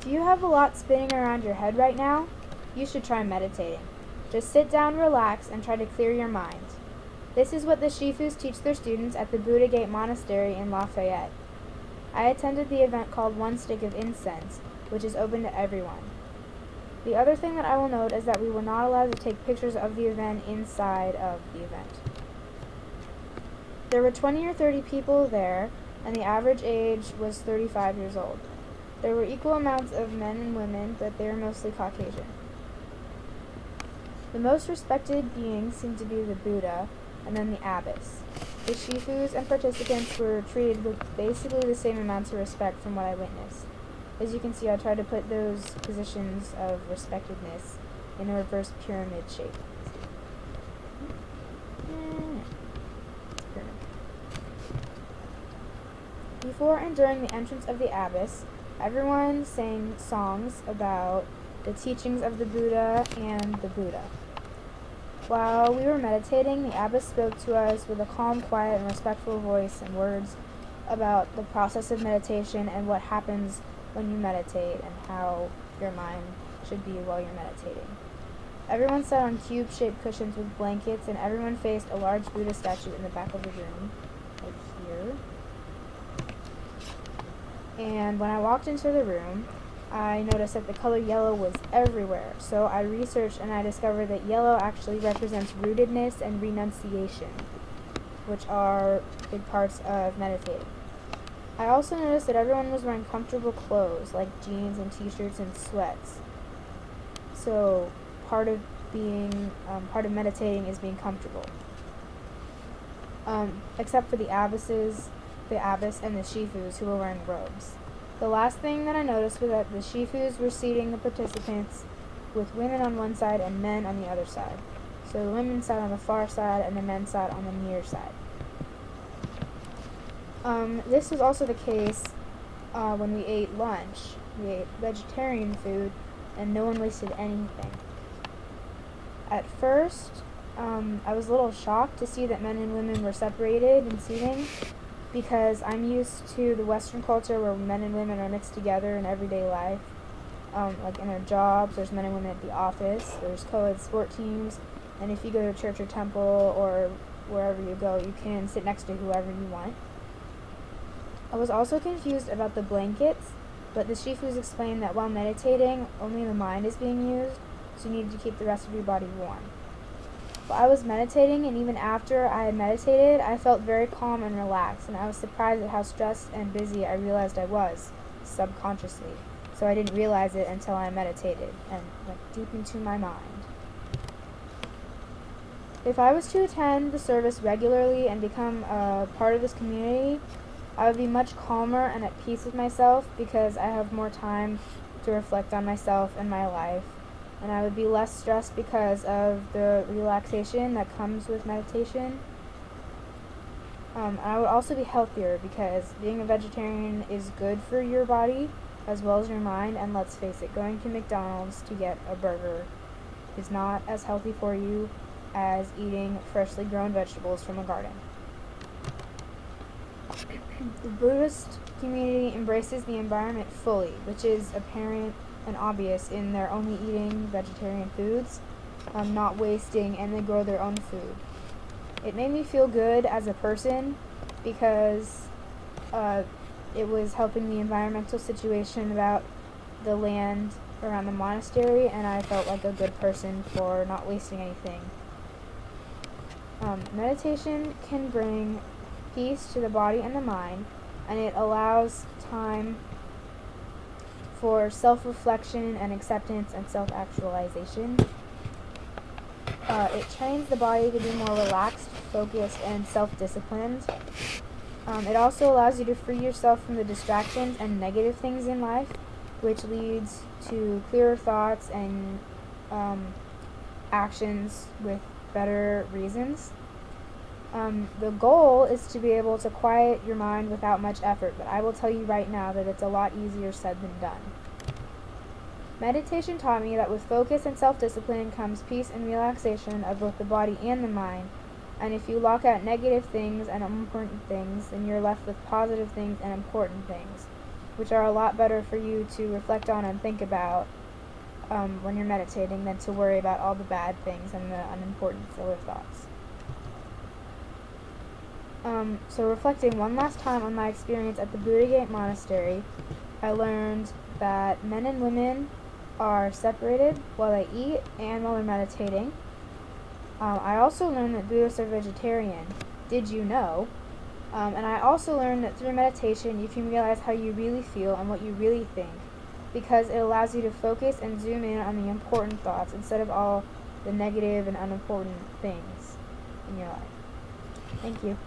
If you have a lot spinning around your head right now, you should try meditating. Just sit down, relax, and try to clear your mind. This is what the Shifus teach their students at the Buddha Gate Monastery in Lafayette. I attended the event called One Stick of Incense, which is open to everyone. The other thing that I will note is that we were not allowed to take pictures of the event inside of the event. There were 20 or 30 people there, and the average age was 35 years old. There were equal amounts of men and women, but they were mostly Caucasian. The most respected beings seemed to be the Buddha, and then the abbess. The Shifus and participants were treated with basically the same amounts of respect from what I witnessed. As you can see, I tried to put those positions of respectedness in a reverse pyramid shape. Before and during the entrance of the abbess, everyone sang songs about the teachings of the Buddha and the Buddha. While we were meditating, the abbess spoke to us with a calm, quiet, and respectful voice and words about the process of meditation and what happens when you meditate and how your mind should be while you're meditating. Everyone sat on cube-shaped cushions with blankets, and everyone faced a large Buddha statue in the back of the room, like here. And when I walked into the room, I noticed that the color yellow was everywhere, so I researched and I discovered that yellow actually represents rootedness and renunciation, which are big parts of meditating. I also noticed that everyone was wearing comfortable clothes, like jeans and t-shirts and sweats. So part of meditating is being comfortable. Except for the abbess and the Shifus who were wearing robes. The last thing that I noticed was that the Shifus were seating the participants with women on one side and men on the other side. So the women sat on the far side and the men sat on the near side. This was also the case when we ate lunch. We ate vegetarian food and no one wasted anything. At first, I was a little shocked to see that men and women were separated in seating, because I'm used to the Western culture where men and women are mixed together in everyday life. Like in our jobs, there's men and women at the office, there's co-ed sport teams, and if you go to church or temple or wherever you go, you can sit next to whoever you want. I was also confused about the blankets, but the Shifus explained that while meditating, only the mind is being used, so you need to keep the rest of your body warm. While I was meditating, and even after I had meditated, I felt very calm and relaxed, and I was surprised at how stressed and busy I realized I was, subconsciously. So I didn't realize it until I meditated, and went deep into my mind. If I was to attend the service regularly and become a part of this community, I would be much calmer and at peace with myself because I have more time to reflect on myself and my life. And I would be less stressed because of the relaxation that comes with meditation. I would also be healthier because being a vegetarian is good for your body as well as your mind, and let's face it, going to McDonald's to get a burger is not as healthy for you as eating freshly grown vegetables from a garden. The Buddhist community embraces the environment fully, which is apparent and obvious in their only eating vegetarian foods, not wasting, and they grow their own food. It made me feel good as a person because it was helping the environmental situation about the land around the monastery, and I felt like a good person for not wasting anything. Meditation can bring peace to the body and the mind, and it allows time for self-reflection and acceptance and self-actualization. It trains the body to be more relaxed, focused, and self-disciplined. It also allows you to free yourself from the distractions and negative things in life, which leads to clearer thoughts and actions with better reasons. The goal is to be able to quiet your mind without much effort, but I will tell you right now that it's a lot easier said than done. Meditation taught me that with focus and self-discipline comes peace and relaxation of both the body and the mind, and if you lock out negative things and unimportant things, then you're left with positive things and important things. which are a lot better for you to reflect on and think about when you're meditating than to worry about all the bad things and the unimportant filler thoughts. So reflecting one last time on my experience at the Buddha Gate Monastery, I learned that men and women are separated while they eat and while they're meditating. I also learned that Buddhists are vegetarian. Did you know? And I also learned that through meditation you can realize how you really feel and what you really think, because it allows you to focus and zoom in on the important thoughts instead of all the negative and unimportant things in your life. Thank you.